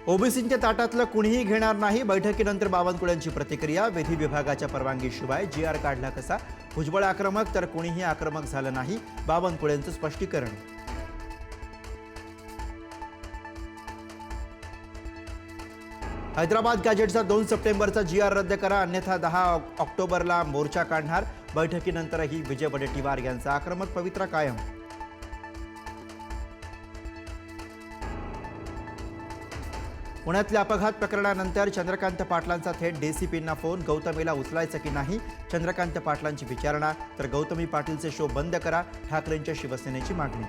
ओबीसींच्या ताटातलं कुणीही घेणार नाही, बैठकीनंतर बावनकुळेंची प्रतिक्रिया. विधी विभागाच्या परवानगीशिवाय जीआर काढला कसा? भुजबळ आक्रमक तर कुणीही आक्रमक झालं नाही, बावनकुळेंचं स्पष्टीकरण. हैदराबाद गॅजेटचा 2 सप्टेंबरचा जीआर रद्द करा, अन्यथा 10 ऑक्टोबरला मोर्चा काढणार. बैठकीनंतरही विजय वडेट्टीवार यांचा आक्रमक पवित्रा कायम. पुण्यातल्या अपघात प्रकरणानंतर चंद्रकांत पाटलांचा थेट डीसीपींना फोन. गौतमीला उचलायचं की नाही, चंद्रकांत पाटलांची विचारणा. तर गौतमी पाटीलचे शो बंद करा, ठाकरेंच्या शिवसेनेची मागणी.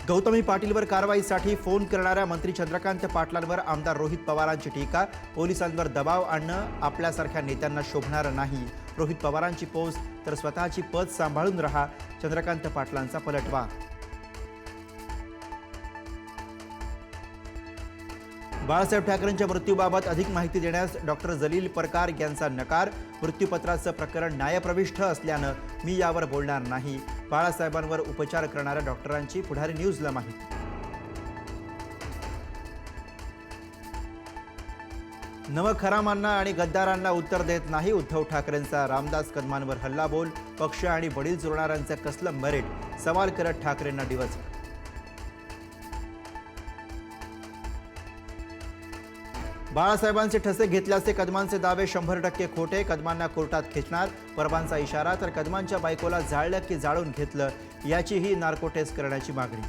गौतमी पाटीलवर कारवाईसाठी फोन करणाऱ्या मंत्री चंद्रकांत पाटलांवर आमदार रोहित पवारांची टीका. पोलिसांवर दबाव आणणं आपल्यासारख्या नेत्यांना शोभणारं नाही, रोहित पवारांची पोस्ट. तर स्वतःची पद सांभाळून रहा, चंद्रकांत पाटलांचा पलटवार. बाळासाहेब ठाकरेंच्या मृत्यूबाबत अधिक माहिती देण्यास डॉक्टर जलील परकार यांचा नकार. मृत्यूपत्राचं प्रकरण न्यायप्रविष्ठ असल्यानं मी यावर बोलणार नाही, बाळासाहेबांवर उपचार करणाऱ्या डॉक्टरांची पुढारी न्यूजला माहिती. नवखरामांना आणि गद्दारांना उत्तर देत नाही, उद्धव ठाकरेंचा रामदास कदमांवर हल्लाबोल. पक्ष आणि वडील जुळणाऱ्यांचं कसलं मेरिट, सवाल करत ठाकरेंना डिवचलं. बाळासाहेबांचे ठसे घेतल्याचे कदमांचे दावे 100% खोटे, कदमांना कोर्टात खेचणार. परबांचा इशारा. तर कदमांच्या बायकोला जाळलं की जाळून घेतलं, याचीही नार्को टेस्ट करण्याची मागणी.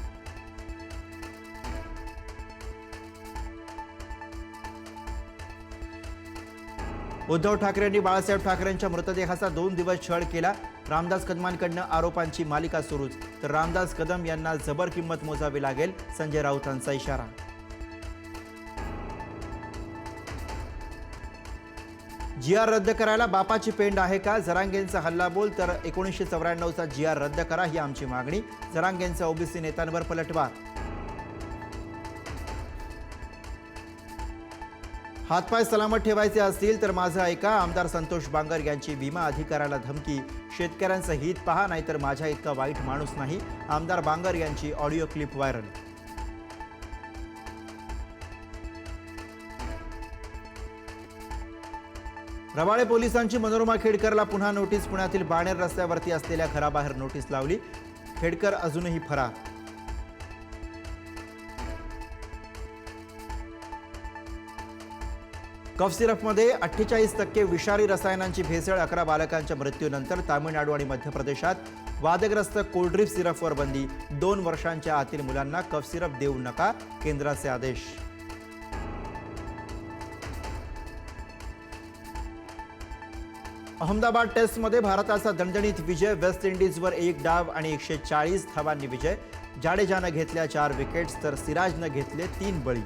उद्धव ठाकरेंनी बाळासाहेब ठाकरेंच्या मृतदेहाचा 2 दिवस छळ केला. रामदास कदमांकडनं आरोपांची मालिका सुरूच. तर रामदास कदम यांना जबर किंमत मोजावी लागेल, संजय राऊतांचा इशारा. जीआर रद्द करायला बापाची पेंड आहे का? जरांगेंचा हल्लाबोल. तर 1994चा जीआर रद्द करा, ही आमची मागणी. जरांगेंचा ओबीसी नेत्यांवर पलटवार. हातपाय सलामत ठेवायचे असतील तर माझं ऐका, आमदार संतोष बांगर यांची विमा अधिकाऱ्याला धमकी. शेतकऱ्यांचं हित पहा, नाहीतर माझ्या इतका वाईट माणूस नाही, आमदार बांगर यांची ऑडिओ क्लिप व्हायरल. रबाळे पोलिसांची मनोरमा खेडकरला पुन्हा नोटीस. पुण्यातील बाणेर रस्त्यावरती असलेल्या घराबाहेर नोटीस लावली. खेडकर अजूनही फरार. कफ सिरपमध्ये 48% विषारी रसायनांची भेसळ. 11 बालकांच्या मृत्यूनंतर तामिळनाडू आणि मध्य प्रदेशात वादग्रस्त कोल्ड्रिप सिरपवर बंदी. 2 वर्षांच्या आतील मुलांना कफ सिरप देऊ नका, केंद्राचे आदेश. अहमदाबाद टेस्टमध्ये भारताचा दणदणीत विजय. वेस्ट इंडिजवर 1 डाव आणि 140 धावांनी विजय. जाडेजानं घेतल्या 4 विकेट्स, तर सिराजनं घेतले 3 बळी.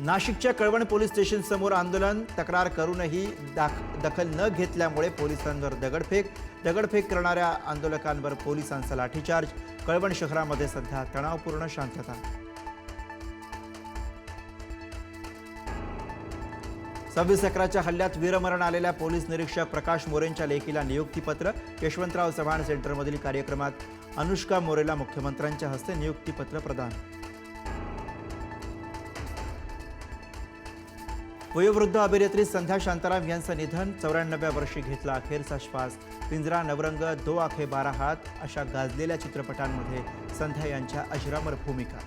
नाशिकच्या कळवण पोलीस स्टेशन समोर आंदोलन. तक्रार करूनही दखल न घेतल्यामुळे पोलिसांवर दगडफेक करणाऱ्या आंदोलकांवर पोलिसांचा लाठीचार्ज. कळवण शहरामध्ये सध्या तणावपूर्ण शांतता. 26/11च्या हल्ल्यात वीरमरण आलेल्या पोलीस निरीक्षक प्रकाश मोरेंच्या लेखीला नियुक्तीपत्र. यशवंतराव चव्हाण सेंटरमधील कार्यक्रमात अनुष्का मोरेला मुख्यमंत्र्यांच्या हस्ते नियुक्तीपत्र प्रदान. वयोवृद्ध अभिनेत्री संध्या शांताराम यांचं निधन. 94व्या वर्षी घेतला अखेरचा श्वास. पिंजरा, नवरंग, दो आंखें 12 हात अशा गाजलेल्या चित्रपटांमध्ये संध्या यांच्या अजरामर भूमिका.